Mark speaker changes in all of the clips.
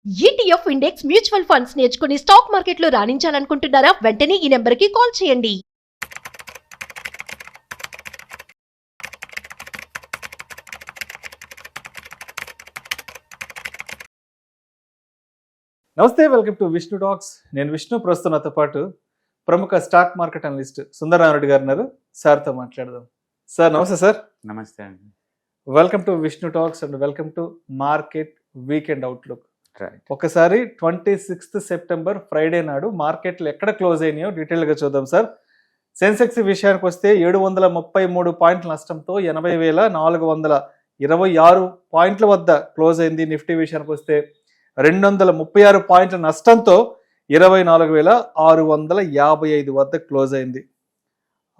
Speaker 1: ETF index mutual funds నేర్చుకుని stock మార్కెట్లో రాణించాలనుకుంటున్నారా? వెంటనే ఈ నెంబర్కి కాల్ చేయండి.
Speaker 2: నమస్తే, వెల్కమ్ టు విష్ణు టాక్స్. నేను విష్ణు. ప్రస్తుతం నాతో పాటు ప్రముఖ స్టాక్ మార్కెట్ అనలిస్ట్ సుందరరామరెడ్డి గారు ఉన్నారు. సార్తో మాట్లాడదాం. సార్ నమస్తే. సార్
Speaker 3: నమస్తే అండి.
Speaker 2: Welcome to Vishnu talks and welcome to market weekend outlook.
Speaker 3: Right.
Speaker 2: ఒకసారి 26th సెప్టెంబర్ ఫ్రైడే నాడు మార్కెట్లు ఎక్కడ క్లోజ్ అయినాయో డీటెయిల్గా చూద్దాం సార్. సెన్సెక్స్ విషయానికి వస్తే 733 పాయింట్ల నష్టంతో 80,426 పాయింట్ల వద్ద క్లోజ్ అయింది. నిఫ్టీ విషయానికి వస్తే 236 పాయింట్ల నష్టంతో 24,655 వద్ద క్లోజ్ అయింది.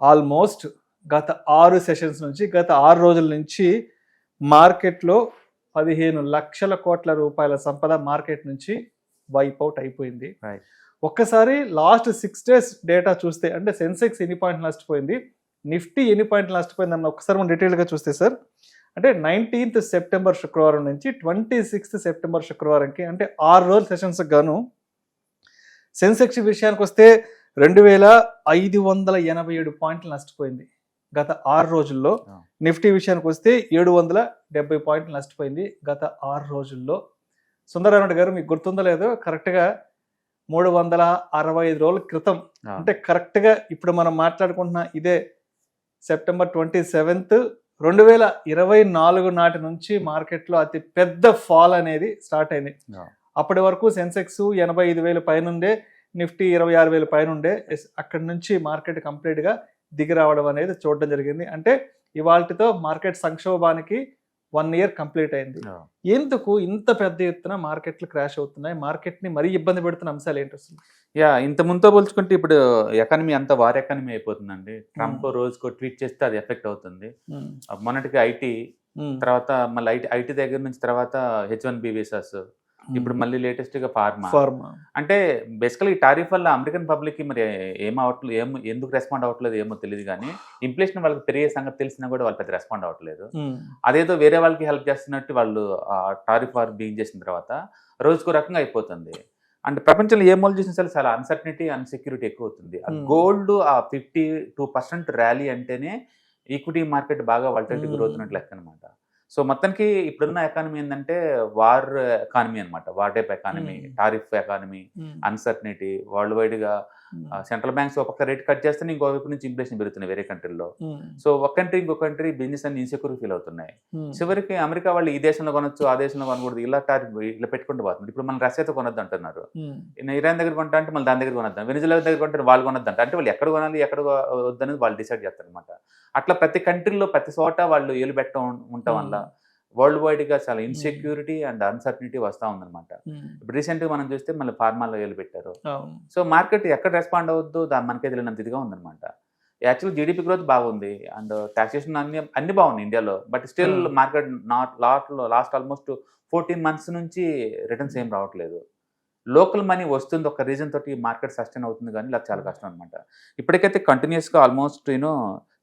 Speaker 2: ఆల్మోస్ట్ గత 6 సెషన్స్ నుంచి, గత 6 రోజుల నుంచి మార్కెట్లో 15 లక్షల కోట్ల రూపాయల సంపద మార్కెట్ నుంచి వైప్ అవుట్ అయిపోయింది. ఒక్కసారి లాస్ట్ 6 days డేటా చూస్తే, అంటే సెన్సెక్స్ ఎన్ని పాయింట్లు నష్టపోయింది, నిఫ్టీ ఎన్ని పాయింట్లు నష్టపోయింది అన్న ఒకసారి మనం డీటెయిల్గా చూస్తే సార్, అంటే 19th సెప్టెంబర్ శుక్రవారం నుంచి 26th సెప్టెంబర్ శుక్రవారంకి, అంటే 6 రోజుల సెషన్స్ గాను సెన్సెక్స్ విషయానికి వస్తే 2,587 పాయింట్లు నష్టపోయింది గత 6 రోజుల్లో. నిఫ్టీ విషయానికి వస్తే 770 పాయింట్లు నష్టపోయింది గత 6 రోజుల్లో. సుందరరామరెడ్డి గారు, మీకు గుర్తుందో లేదో, కరెక్ట్గా 365 రోజుల క్రితం, అంటే కరెక్ట్గా ఇప్పుడు మనం మాట్లాడుకుంటున్న ఇదే సెప్టెంబర్ 27th 2024 నాటి నుంచి మార్కెట్లో అతి పెద్ద ఫాల్ అనేది స్టార్ట్ అయింది. అప్పటి వరకు సెన్సెక్స్ 85,000 పైన ఉండే, నిఫ్టీ 26,000 పైన ఉండే. అక్కడి నుంచి మార్కెట్ కంప్లీట్గా దిగి రావడం అనేది చూడడం జరిగింది. అంటే ఇవాళతో మార్కెట్ సంక్షోభానికి 1 year కంప్లీట్ అయింది. ఎందుకు ఇంత పెద్ద ఎత్తున మార్కెట్లు క్రాష్ అవుతున్నాయి? మార్కెట్ని మరీ ఇబ్బంది పెడుతున్న అంశాలు ఏంటి అసలు?
Speaker 3: ఇంత ముందుతో పోల్చుకుంటే ఇప్పుడు ఎకానమీ అంతా వార్ ఎకానమీ అయిపోతుందండి. ట్రంప్ రోజుకో ట్వీట్ చేస్తే అది ఎఫెక్ట్ అవుతుంది. మొన్నటికి ఐటీ, తర్వాత మళ్ళీ ఐటీ దగ్గర నుంచి తర్వాత H1B వీసాస్, ఇప్పుడు మళ్ళీ లేటెస్ట్ గా ఫార్మా. అంటే బేసికల్ ఈ టారిఫ్ వల్ల అమెరికన్ పబ్లిక్ కి మరి ఎందుకు రెస్పాండ్ అవ్వట్లేదు ఏమో తెలియదు, కానీ ఇన్ఫ్లేషన్ వాళ్ళకి పెరిగే సంగతి తెలిసినా కూడా వాళ్ళు పెద్ద రెస్పాండ్ అవ్వట్లేదు. అదేదో వేరే వాళ్ళకి హెల్ప్ చేస్తున్నట్టు వాళ్ళు టారిఫ్ వార్ బీయింగ్ చేసిన తర్వాత రోజుకో రకంగా అయిపోతుంది. అంటే ప్రపంచంలో ఏ మూల చూసినా సరే చాలా అన్సర్టనిటీ, అన్సెక్యూరిటీ ఎక్కువ అవుతుంది. గోల్డ్ 52% ర్యాలీ అంటేనే ఈక్విటీ మార్కెట్ బాగా వాలటిలిటీ గ్రోత్ ఉన్నట్లు లెక్క అనమాట. సో మొత్తానికి ఇప్పుడున్న ఎకానమీ ఏంటంటే వార్ ఎకానమీ అనమాట. War type economy, tariff economy, uncertainty. World wide గా సెంట్రల్ బ్యాంక్స్ ఒక రేట్ కట్ చేస్తే ఇంకో వైపు నుంచి ఇన్ఫ్లేషన్ పెరుగుతున్నాయి వేరే కంట్రీలో. సో ఒక కంట్రీ ఇంకో కంట్రీ బిజినెస్ అన్ని ఇన్సెక్యూర్ ఫీల్ అవుతున్నాయి. చివరికి అమెరికా వాళ్ళు ఈ దేశంలో కొనొచ్చు, ఆ దేశంలో కొనకూడదు, ఇలా టారిఫ్ ఇలా పెట్టుకుంటూ పోతుంది. ఇప్పుడు మనం రష్యాతో కొనొద్దు అంటున్నారు, ఇరాన్ దగ్గర కొంటా అంటే మళ్ళీ దాని దగ్గర కొనొద్దాం, వెనిజులా దగ్గర కొంటే వాళ్ళు కొనొద్దు అంటే వాళ్ళు ఎక్కడ కొనాలి ఎక్కడ వద్దనేది వాళ్ళు డిసైడ్ చేస్తారు అనమాట. అట్లా ప్రతి కంట్రీలో ప్రతి చోట వాళ్ళు ఏలు పెట్టడం ఉండటం వల్ల వరల్డ్ వైడ్ గా చాలా ఇన్సెక్యూరిటీ అండ్ అన్సర్టనిటీ వస్తూ ఉందన్నమాట. ఇప్పుడు రీసెంట్ గా మనం చూస్తే మళ్ళీ ఫార్మాలో ఏలు పెట్టారు. సో మార్కెట్ ఎక్కడ రెస్పాండ్ అవ్వద్దు మనకే తెలియనంత ఇదిగా ఉందన్నమాట. యాక్చువల్ జీడిపి గ్రోత్ బాగుంది అండ్ టాక్సేషన్ అన్ని బాగుంది ఇండియాలో, but still market last almost 14 months నుంచి రిటర్న్స్ ఏం రావట్లేదు. లోకల్ మనీ వస్తుంది, ఒక రీజన్ తోటి మార్కెట్ సస్టైన్ అవుతుంది, కానీ ఇలా చాలా కష్టం అనమాట. ఇప్పటికైతే కంటిన్యూస్గా ఆల్మోస్ట్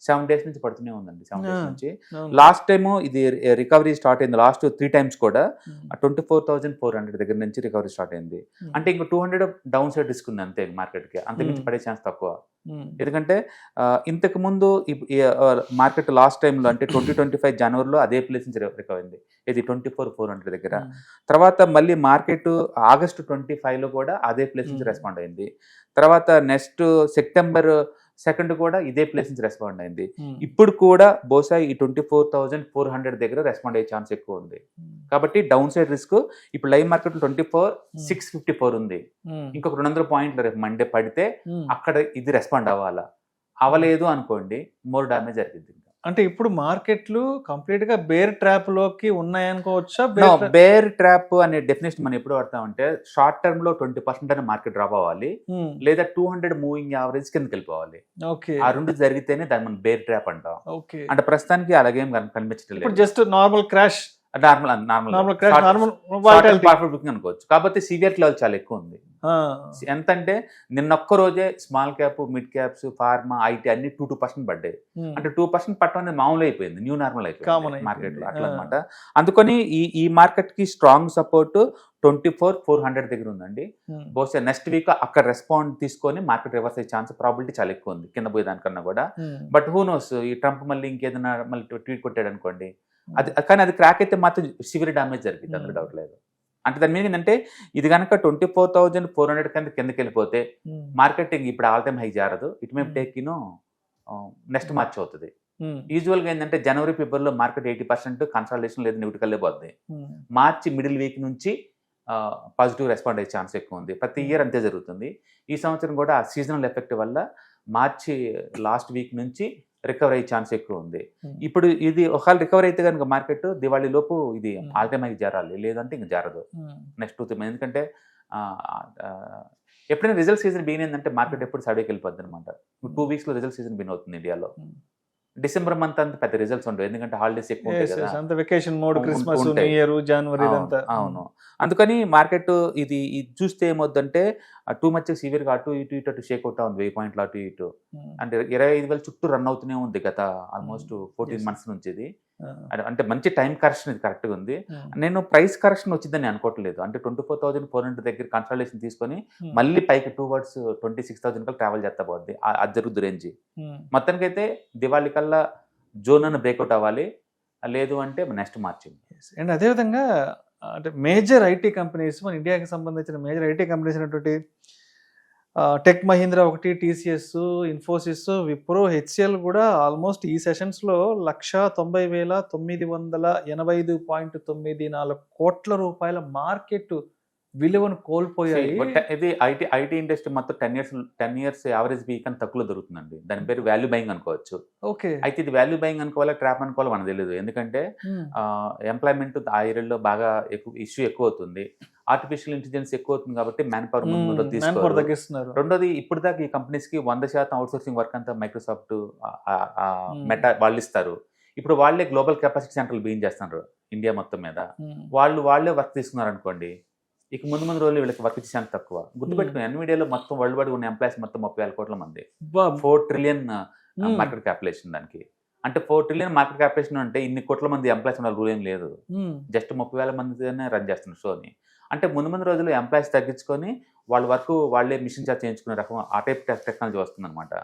Speaker 3: 7 days నుంచి పడుతూనే ఉందండి. 7 days నుంచి. లాస్ట్ టైము ఇది రికవరీ స్టార్ట్ అయింది. లాస్ట్ 3 times కూడా 24,400 దగ్గర నుంచి రికవరీ స్టార్ట్ అయింది. అంటే ఇంకో 200 డౌన్ సైడ్ రిస్క్ ఉంది అంతే మార్కెట్కి, అంతకుమించి పడే ఛాన్స్ తక్కువ. ఎందుకంటే ఇంతకు ముందు మార్కెట్ లాస్ట్ టైంలో అంటే 2025 జనవరిలో అదే ప్లేస్ నుంచి రికవర్ అయింది, ఇది 24,400 దగ్గర. తర్వాత మళ్ళీ మార్కెట్ ఆగస్టు 25లో కూడా అదే ప్లేస్ నుంచి రెస్పాండ్ అయింది. తర్వాత నెక్స్ట్ September 2 కూడా ఇదే ప్లేస్ నుంచి రెస్పాండ్ అయింది. ఇప్పుడు కూడా బహుశా ఈ 24,400 దగ్గర రెస్పాండ్ అయ్యే ఛాన్స్ ఎక్కువ ఉంది. కాబట్టి డౌన్ సైడ్ రిస్క్ ఇప్పుడు లైవ్ మార్కెట్ 24,654 ఉంది. ఇంకొక 200 పాయింట్లు రేపు మండే పడితే అక్కడ ఇది రెస్పాండ్ అవ్వలేదు అనుకోండి, మోర్ డామేజ్ జరిగింది.
Speaker 2: అంటే ఇప్పుడు మార్కెట్లు కంప్లీట్ గా బేర్ ట్రాప్ లోకి ఉన్నాయనుకోవచ్చా?
Speaker 3: బేర్ ట్రాప్ అనే డెఫినేషన్ మనం ఎప్పుడు వాడతామంటే షార్ట్ టర్మ్ లో 20% అనే మార్కెట్ డ్రాప్ అవ్వాలి, లేదా 200 మూవింగ్ యావరేజ్ కిందకి వెళ్ళిపోవాలి. ఆ రెండు జరిగితేనే దాన్ని మనం బేర్ ట్రాప్ అంటాం. అంటే ప్రస్తుతానికి అలాగేం కనిపించట్లేదు.
Speaker 2: Just normal crash normal crash, normal volatility.
Speaker 3: Booking అనుకోవచ్చు. కాకపోతే సివియర్ లెవెల్ చాలా ఎక్కువ ఉంది. ఎంత అంటే నిన్నొక్క రోజే small cap, mid caps, pharma, IT అన్ని 2% పడ్డాయి. అంటే 2% పట్టడం అనేది మామూలు అయిపోయింది, న్యూ నార్మల్ అయిపోయింది మార్కెట్ లో అట్లా అనమాట. అందుకని ఈ మార్కెట్ కి స్ట్రాంగ్ సపోర్ట్ 24,400 దగ్గర ఉందండి. బహుశా నెక్స్ట్ వీక్ అక్కడ రెస్పాండ్ తీసుకొని మార్కెట్ రివర్స్ అయ్యే ఛాన్స్ ప్రాబిలిటీ చాలా ఎక్కువ ఉంది కింద పోయేదానికన్నా కూడా. బట్ హూ నోస్, ఈ ట్రంప్ మళ్ళీ ఇంకేదైనా మళ్ళీ ట్వీట్ కొట్టాడు అనుకోండి, కానీ అది క్రాక్ అయితే మాత్రం సివియర్ డ్యామేజ్ జరిగింది, అందులో డౌట్ లేదు. అంటే దాని మీద ఏంటంటే ఇది కనుక 24,400 కిందకి వెళ్ళిపోతే మార్కెటింగ్ ఇప్పుడు ఆల్ టైమ్ హై జారదు, it may take next March అవుతుంది. యూజువల్గా ఏంటంటే జనవరి, ఫిబ్రవరిలో మార్కెట్ 80% కన్సాలిడేషన్ లేదు నెగిటివ్ పోద్ది. మార్చి మిడిల్ వీక్ నుంచి పాజిటివ్ రెస్పాండ్ అయ్యే ఛాన్స్ ఎక్కువ ఉంది. ప్రతి ఇయర్ అంతే జరుగుతుంది. ఈ సంవత్సరం కూడా ఆ సీజనల్ ఎఫెక్ట్ వల్ల మార్చి లాస్ట్ వీక్ నుంచి రికవర్ అయ్యే ఛాన్స్ ఎక్కువ ఉంది. ఇప్పుడు ఇది ఒకవేళ రికవర్ అయితే కనుక మార్కెట్ దివాళీ లోపు ఇది ఆల్ టైమ్ హై జారాలి, లేదంటే ఇంక జారదు నెక్స్ట్ 2 మంత్స్. ఎందుకంటే ఎప్పుడైనా రిజల్ట్ సీజన్ బిగిన్ అయిందంటే మార్కెట్ ఎప్పుడు సైడ్కి వెళ్ళిపోద్ది అనమాట. 2 వీక్స్లో రిజల్ట్ సీజన్ బిగిన్ అవుతుంది ఇండియాలో. డిసెంబర్ మంత్ అంత పెద్ద రిజల్ట్స్ ఉండవు, ఎందుకంటే హాలిడేస్ ఎక్కువ ఉంటాయి కదా,
Speaker 2: vacation mode, Christmas, new year, జనవరి అంతా.
Speaker 3: అవును, అందుకని మార్కెట్ ఇది చూస్తే ఏమవుద్దంటే టూ మచ్ సివియర్గా అటు ఇటు షేక్ అవుతా ఉంది, 1000 పాయింట్లు అటు ఇటు. అంటే 25,000 చుట్టూ రన్ అవుతూనే ఉంది గత ఆల్మోస్ట్ 14 months నుంచి. ఇది అంటే మంచి టైం కరెక్షన్ ఇది కరెక్ట్గా ఉంది. నేను ప్రైస్ కరెక్షన్ వచ్చిందని అనుకోవట్లేదు. అంటే 24,400 దగ్గర కన్సల్టేషన్ తీసుకొని మళ్ళీ పైకి టువర్డ్స్ 26,000 కల్లా ట్రావెల్ చేస్తా పోద్ది, అది జరుగుద్ది రేంజ్. మొత్తానికి అయితే దివాళీ కల్లా జోన్ అని బ్రేక్అవుట్ అవ్వాలి, లేదు అంటే నెక్స్ట్ మార్చింగ్.
Speaker 2: అండ్ అదేవిధంగా అంటే మేజర్ ఐటీ కంపెనీస్, మన ఇండియాకి సంబంధించిన మేజర్ ఐటీ కంపెనీస్ అయినటువంటి టెక్ మహీంద్రా ఒకటి, టీసీఎస్, ఇన్ఫోసిస్, విప్రో, హెచ్సిఎల్ కూడా ఆల్మోస్ట్ ఈ సెషన్స్లో 190,985.94 కోట్ల రూపాయల మార్కెట్ విలువను కోల్పోయాయి.
Speaker 3: ఇది ఐటీ ఇండస్ట్రీ మొత్తం 10 years యావరేజ్ వీక్ అని తక్కువలో దొరుకుతుందండి. దాని పేరు వాల్యూ బయింగ్ అనుకోవచ్చు.
Speaker 2: ఓకే, అయితే
Speaker 3: ఇది వాల్యూ బయింగ్ అనుకోవాలా, ట్రాప్ అనుకోవాలో మనకు తెలియదు. ఎందుకంటే ఎంప్లాయ్మెంట్ ఆ ఏరియాలో బాగా ఇష్యూ ఎక్కువ అవుతుంది, ఆర్టిఫిషియల్ ఇంటెలిజెన్స్ ఎక్కువ అవుతుంది కాబట్టి మ్యాన్ పవర్
Speaker 2: తగ్గిస్తున్నారు.
Speaker 3: రెండోది ఇప్పుడు దాకా ఈ కంపెనీస్ కి 100% అవుట్సోర్సింగ్ వర్క్ అంతా మైక్రోసాఫ్ట్, మెటా వాళ్ళు ఇస్తారు. ఇప్పుడు వాళ్ళే గ్లోబల్ కెపాసిటీ సెంటర్లు బిగిన్ చేస్తున్నారు ఇండియా మొత్తం మీద. వాళ్ళే వర్క్ తీసుకున్నారు అనుకోండి, ఇక ముందు రోజులు వీళ్ళకి వర్క్ ఇచ్చేంత తక్కువ. గుర్తుపెట్టుకుని ఎన్విడియాలో మొత్తం వరల్డ్ వైడ్ ఉన్న ఎంప్లాయీస్ మొత్తం 30,000 కోట్ల మంది, 4 trillion మార్కెట్ క్యాపిటలేషన్ దానికి. అంటే 4 trillion మార్కెట్ క్యాపిటలేషన్ అంటే ఇన్ని కోట్ల మంది ఎంప్లాయీస్ ఉన్న రూల్ ఏం లేదు, జస్ట్ 30,000 మందినే రన్ చేస్తున్నారు షోని. అంటే ముందు రోజులు ఎంప్లాయీస్ తగ్గించుకొని వాళ్ళ వర్క్ వాళ్ళే మిషన్ చార్జ్ చేయించుకునే రకం ఆ టైప్ టెక్నాలజీ వస్తుంది అనమాట.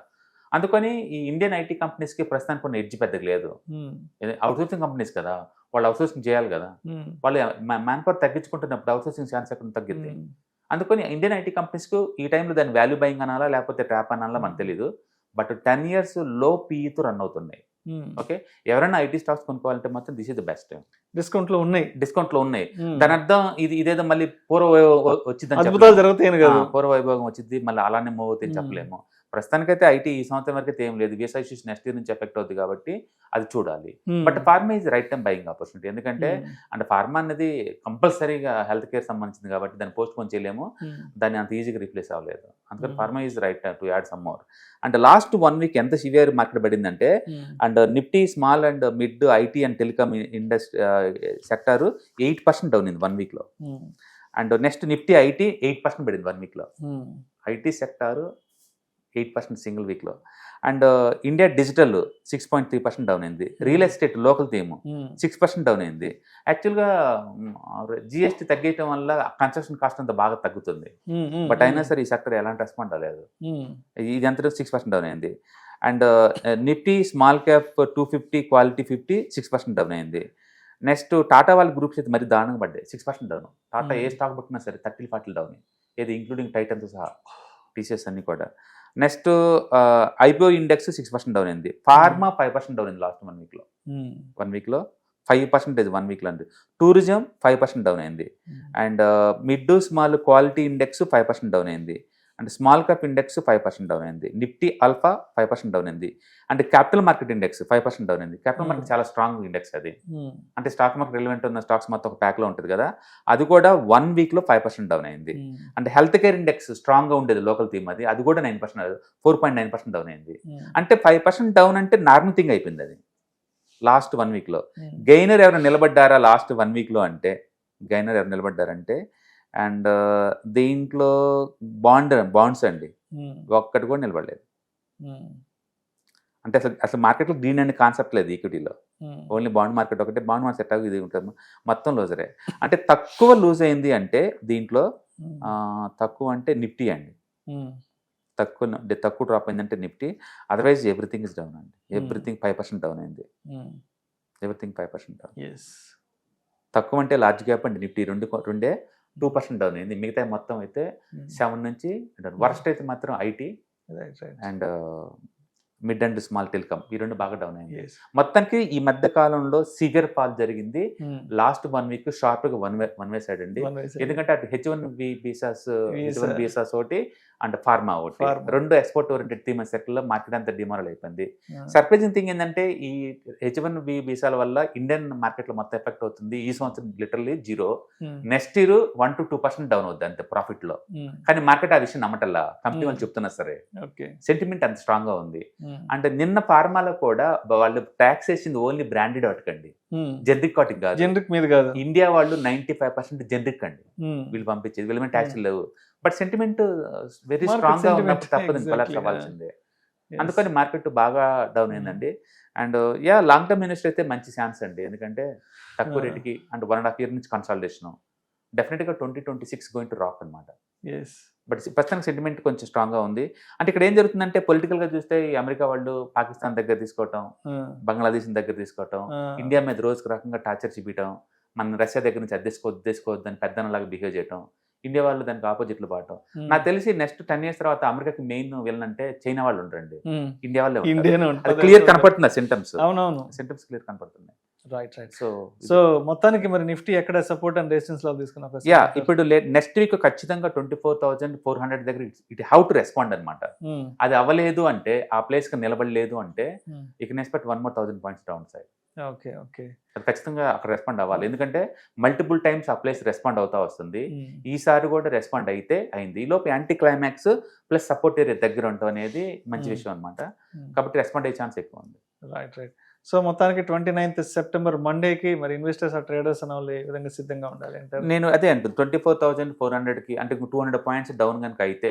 Speaker 3: అందుకని ఈ ఇండియన్ ఐటీ కంపెనీస్కి ప్రస్తుతానికి కొన్ని ఎడ్జ్ పెద్దగా లేదు. అవుట్సోర్సింగ్ కంపెనీస్ కదా, వాళ్ళు అవుట్సోర్సింగ్ చేయాలి కదా, వాళ్ళు మ్యాన్ పవర్ తగ్గించుకుంటున్నప్పుడు అవుట్సోర్సింగ్ ఛాన్స్ ఎక్కడ తగ్గింది. అందుకని ఇండియన్ ఐటీ కంపెనీస్కు ఈ టైంలో దాన్ని వాల్యూ బయింగ్ అనాలా లేకపోతే ట్రాప్ అనాలా మనకు తెలియదు. బట్ 10 years లో పీఈతో రన్ అవుతున్నాయి. ఓకే, ఎవరైనా ఐటీ స్టాక్స్ కొనుక్కోవాలంటే మాత్రం this is the best time. Discount లో ఉన్నాయి. దాని అర్థం ఇదేదో మళ్ళీ పూర్వ వచ్చిందని, పూర్వ వైభోగం వచ్చింది మళ్ళీ అలానే మూవ్ అవుతుంది చెప్పలేము. ప్రస్తుతానికైతే ఐటీ ఈ సంవత్సరం వరకు అయితే ఏం లేదు, వీసా ఇష్యూస్ నెక్స్ట్ ఇయర్ నుంచి ఎఫెక్ట్ అవుతుంది కాబట్టి అది చూడాలి. But pharma is right time buying opportunity. ఎందుకంటే అంటే ఫార్మా అనేది కంపల్సరీగా హెల్త్ కేర్ సంబంధించింది కాబట్టి దాన్ని పోస్ట్ పోన్ చేయలేము, దాన్ని అంత ఈజీగా రీప్లేస్ అవ్వలేదు. అందుకని pharma is right to add some more. And last 1 week ఎంత సివియర్ మార్కెట్ పడిందంటే, and Nifty small and mid IT and telecom industry sector 8% down అయింది 1 week లో. అండ్ నెక్స్ట్ నిఫ్టీ ఐటీ 8% పడింది 1 week లో. ఐటీ సెక్టార్ 8% సింగిల్ వీక్లో. And India digital 6.3% down అయింది. Real estate local theme 6% down అయింది. యాక్చువల్గా GST తగ్గేయటం వల్ల కన్స్ట్రక్షన్ కాస్ట్ అంతా బాగా తగ్గుతుంది, బట్ అయినా సరే ఈ సెక్టర్ ఎలాంటి రెస్పాండ్ అవ్వలేదు. ఇది అంతా 6% డౌన్ అయింది. And Nifty small cap 250 quality 50 6% down అయింది. నెక్స్ట్ టాటా వాళ్ళ గ్రూప్స్ అయితే మరి దారుణంగా పడ్డాయి, 6% డౌన్. టాటా ఏ స్టాక్ పట్టినా సరే 30-40 డౌన్, ఏది ఇంక్లూడింగ్ టైటన్తో సహా, టీసీఎస్ అన్ని కూడా. నెక్స్ట్ ఐపీఓ ఇండెక్స్ 6% డౌన్ అయింది. ఫార్మా 5% డౌన్ అయింది లాస్ట్ 1 weekలో. 1 weekలో 5% 1 weekలో అండి. టూరిజం 5% డౌన్ అయింది. And mid small quality index 5% down అయింది. And small cap index 5% down అయింది. నిఫ్టీ అల్ఫా 5% డౌన్ అయింది. And capital market index 5% down అయింది. క్యాపిటల్ మార్కెట్ చాలా స్ట్రాంగ్ ఇండెక్స్ అది, అంటే స్టాక్ మార్కెట్ రిలవెంట్ ఉన్న స్టాక్స్ మొత్తం ఒక ప్యాక్లో ఉంటుంది కదా, అది కూడా 1 weekలో 5% డౌన్ అయింది. అంటే హెల్త్ కేర్ ఇండెక్స్ స్ట్రాంగ్గా ఉండేది లోకల్ థీమ్, అది కూడా 4.9% డౌన్ అయింది. అంటే 5% డౌన్ అంటే నార్మల్ థింగ్ అయిపోయింది అది. లాస్ట్ 1 వీక్ లో. గెయినర్ ఎవరు నిలబడ్డారా లాస్ట్ 1 వీక్ లో అంటే, గెయినర్ ఎవరు నిలబడ్డారంటే, అండ్ దీంట్లో బాండ్స్ అండి ఒక్కటి కూడా నిలబడలేదు. అంటే అసలు మార్కెట్లో గ్రీన్ అనే కాన్సెప్ట్ లేదు ఈక్విటీలో, ఓన్లీ బాండ్ మార్కెట్ ఒకటే. బాండ్ మార్కెట్ సెట్ ఇది ఉంటుంది, మొత్తం లూజరే. అంటే తక్కువ లూజ్ అయింది అంటే దీంట్లో తక్కువ అంటే నిఫ్టీ అండి, తక్కువ డ్రాప్ అయిందంటే Nifty. Otherwise everything is down అండి, ఎవ్రీథింగ్ 5% డౌన్ అయింది, ఎవ్రీథింగ్ 5% డౌన్. తక్కువ అంటే లార్జ్ గ్యాప్ అండి, నిఫ్టీ రెండే 2% డౌన్ అయింది, మిగతా మొత్తం అయితే 7 నుంచి డౌన్. వర్స్ట్ అయితే మాత్రం IT and mid and small telecom, ఈ రెండు బాగా డౌన్ అయింది. మొత్తానికి ఈ మధ్య కాలంలో సివియర్ ఫాల్ జరిగింది. లాస్ట్ 1 వీక్ షార్ప్ గా వన్ వే సైడ్ అండి. ఎందుకంటే అటు H1B వీసాస్ ఒకటి అండ్ ఫార్మా ఒకటి, రెండు ఎక్స్పోర్ట్ ఓరియంటెడ్ థీమ్ సెక్టర్ లో మార్కెట్ అంతా డిమారల్ అయిపోయింది. సర్ప్రైజింగ్ థింగ్ ఏంటంటే ఈ H1B వీసాల వల్ల ఇండియన్ మార్కెట్ లో మొత్తం ఎఫెక్ట్ అవుతుంది. ఈ సంవత్సరం literally 0, next year 1 to 2% down అవుద్ది అంతే ప్రాఫిట్ లో. కానీ మార్కెట్ ఆ విషయం నమ్మటల్లా, కంపెనీ వాళ్ళు చెప్తున్నా సరే, సెంటిమెంట్ అంత స్ట్రాంగ్ గా ఉంది. అంటే నిన్న ఫార్మాలో కూడా వాళ్ళు ట్యాక్స్ వేసింది ఓన్లీ బ్రాండెడ్ వాటికండి, జనరిక్ వాటికి కాదు.
Speaker 2: జనరిక్ మీద కాదు.
Speaker 3: ఇండియా వాళ్ళు 95% జనరిక్ అండి వీళ్ళు పంపించేది, వీళ్ళ మీద ట్యాక్స్ లేవు. బట్ సెంటిమెంట్ వెరీ స్ట్రాంగ్ గా ఉన్నప్పుడు తప్పదు కొలాప్స్ అవ్వాల్సిందే. అందుకని మార్కెట్ బాగా డౌన్ అయిందండి. అండ్ లాంగ్ టర్మ్ ఇన్వెస్టర్ అయితే మంచి ఛాన్స్ అండి, ఎందుకంటే తక్కువ రేటుకి అండ్ 1.5 year నుంచి కన్సాలిడేషన్ డెఫినెట్గా 2026 గోయింగ్ టు రాక్ అనమాట. బట్ ప్రస్తుతానికి సెంటిమెంట్ కొంచెం స్ట్రాంగ్ గా ఉంది. అంటే ఇక్కడ ఏం జరుగుతుందంటే పొలిటికల్ గా చూస్తే అమెరికా వాళ్ళు పాకిస్తాన్ దగ్గర తీసుకోవటం, బంగ్లాదేశ్ దగ్గర తీసుకోవటం, ఇండియా మీద రోజుకు రకంగా టార్చర్ చూపించడం, మన రష్యా దగ్గర నుంచి అద్దెసుకోవద్దు అని పెద్దనలాగా బిహేవ్ చేయడం, ఇండియా వాళ్ళు దానికి ఆపోజిట్లు పాడటం. నాకు తెలిసి నెక్స్ట్ 10 years తర్వాత అమెరికాకి మెయిన్ వెళ్ళనంటే చైనా వాళ్ళు ఉంటారండి, ఇండియా వాళ్ళే క్లియర్ కనపడుతుంది. సింటమ్స్ క్లియర్ కనపడుతున్నాయి.
Speaker 2: సో మొత్తానికి మరి నిఫ్టీ ఎక్కడ సపోర్ట్ అండ్ రెసిస్టెన్స్ లో తీసుకున్నా?
Speaker 3: ఇప్పుడు నెక్స్ట్ వీక్ ఖచ్చితంగా 24,400 దగ్గర ఇట్ హౌ టు రెస్పాండ్ అనమాట. అది అవ్వలేదు అంటే, ఆ ప్లేస్ కి నిలబడలేదు అంటే, ఇక expect 1 more 1,000 points down side. అది ఖచ్చితంగా అక్కడ రెస్పాండ్ అవ్వాలి, ఎందుకంటే మల్టిపుల్ టైమ్స్ ఆ ప్లేస్ రెస్పాండ్ అవుతా వస్తుంది. ఈసారి కూడా రెస్పాండ్ అయితే అయింది. ఈ లోపు anti climax plus support area దగ్గర ఉండటం అనేది మంచి విషయం అనమాట. కాబట్టి రెస్పాండ్ అయ్యే ఛాన్స్ ఎక్కువ ఉంది.
Speaker 2: రైట్. సో మొత్తానికి 29th September మండేకి మరి ఇన్వెస్టర్స్ ఆ ట్రేడర్స్ అనే వాళ్ళు ఏ విధంగా సిద్ధంగా ఉండాలి అంటారు?
Speaker 3: నేను అదే అంటుంది 24,400కి అంటే 200 points డౌన్ కనుక అయితే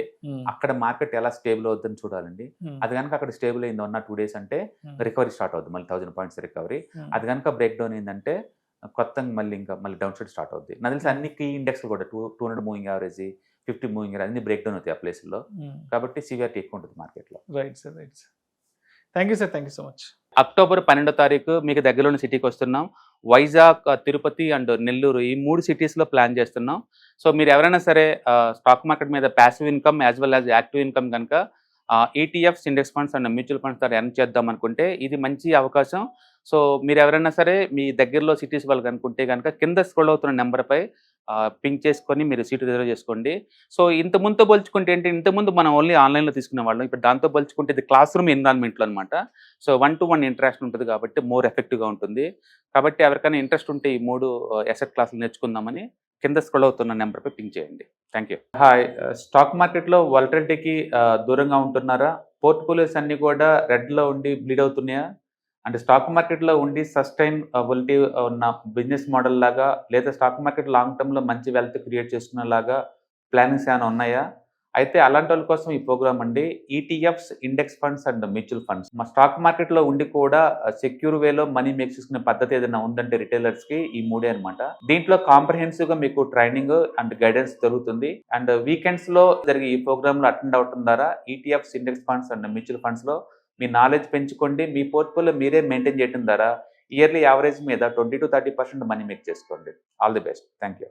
Speaker 3: అక్కడ మార్కెట్ ఎలా స్టేబుల్ అవుతుందని చూడాలండి. అది కనుక అక్కడ స్టేబుల్ అయింది 1 or 2 days అంటే రికవరీ స్టార్ట్ అవుతుంది, మళ్ళీ 1,000 points రికవరీ. అది కనుక బ్రేక్ డౌన్ అయిందంటే కొత్తగా మళ్ళీ డౌన్ సైడ్ స్టార్ట్ అవుతుంది. నాకు తెలిసి అన్ని కీ ఇండెక్స్ కూడా 200 మూవింగ్ యావరేజ్, 50 మూవింగ్ యావరేజ్ అన్ని బ్రేక్ డౌన్ అవుతాయి ఆ ప్లేస్లో. కాబట్టి సివియారిటీ ఎక్కువ ఉంటుంది మార్కెట్లో.
Speaker 2: Right sir, right sir. Thank you sir, thank you so much.
Speaker 3: October 12వ తారీఖు మీకు దగ్గరలోని సిటీకి వస్తున్నాం. వైజాగ్, తిరుపతి అండ్ నెల్లూరు, ఈ 3 cities-లో ప్లాన్ చేస్తున్నాం. సో మీరు ఎవరైనా సరే స్టాక్ మార్కెట్ మీద passive income as well as active income కనుక ETFs, index funds and mutual funds ద్వారా ఎర్న్ చేద్దాం అనుకుంటే ఇది మంచి అవకాశం. సో మీరు ఎవరైనా సరే మీ దగ్గరలో సిటీస్ వాళ్ళు కనుకుంటే కనుక కింద స్క్రోల్ అవుతున్న నెంబర్పై పింక్ చేసుకొని మీరు సీటు రిజర్వ్ చేసుకోండి. సో ఇంతకుముందుతో పోల్చుకుంటే ఏంటి, ఇంతకుముందు మనం ఓన్లీ ఆన్లైన్లో తీసుకునే వాళ్ళం, ఇప్పుడు దాంతో పోల్చుకుంటే ఇది క్లాస్ రూమ్ ఎన్విరాన్మెంట్లో అనమాట. సో 1-to-1 ఇంటరాక్షన్ ఉంటుంది కాబట్టి మోర్ ఎఫెక్టివ్గా ఉంటుంది. కాబట్టి ఎవరికైనా ఇంట్రెస్ట్ ఉంటే ఈ 3 అసెట్ క్లాసులు నేర్చుకుందామని కింద స్క్రోల్ అవుతున్న నెంబర్పై పింక్ చేయండి. Thank you. హాయ్. స్టాక్ మార్కెట్లో వాలటిలిటీకి దూరంగా ఉంటున్నారా? పోర్ట్ఫోలియోస్ అన్నీ కూడా రెడ్లో ఉండి బ్లీడ్ అవుతున్నాయా? అంటే స్టాక్ మార్కెట్లో ఉండి సస్టైనబిలిటీ ఉన్న బిజినెస్ మోడల్ లాగా, లేదా స్టాక్ మార్కెట్ లాంగ్ టర్మ్లో మంచి వెల్త్ క్రియేట్ చేసుకునేలాగా ప్లానింగ్స్ ఏమైనా ఉన్నాయా? అయితే అలాంటి వాళ్ళ కోసం ఈ ప్రోగ్రామ్ అండి. ETFs, index funds and mutual funds. మా స్టాక్ మార్కెట్లో ఉండి కూడా సెక్యూర్ వేలో మనీ మేక్ చేసుకునే పద్ధతి ఏదైనా ఉందంటే రిటైలర్స్కి ఈ 3 అనమాట. దీంట్లో కాంప్రహెన్సివ్గా మీకు ట్రైనింగ్ అండ్ గైడెన్స్ జరుగుతుంది. అండ్ వీకెండ్స్లో జరిగే ఈ ప్రోగ్రామ్లో అటెండ్ అవడం ద్వారా ETFs, index funds and mutual ఫండ్స్లో మీ నాలెడ్జ్ పెంచుకోండి. మీ పోర్ట్ఫోలియో మీరే మెయింటైన్ చేయడం ద్వారా ఇయర్లీ యావరేజ్ మీద 20 to 30% మనీ మేక్ చేసుకోండి. All the best. Thank you.